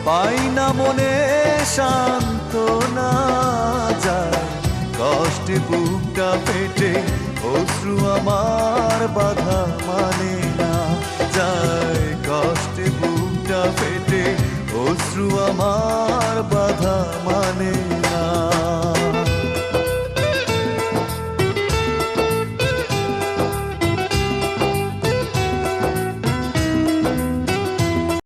পাই না মনে সান্ত্বনা, যায় কষ্টে বুকটা পেটে, অশ্রু আমার বাধা মানে না। যায় কষ্টে বুকটা পেটে, অশ্রু আমার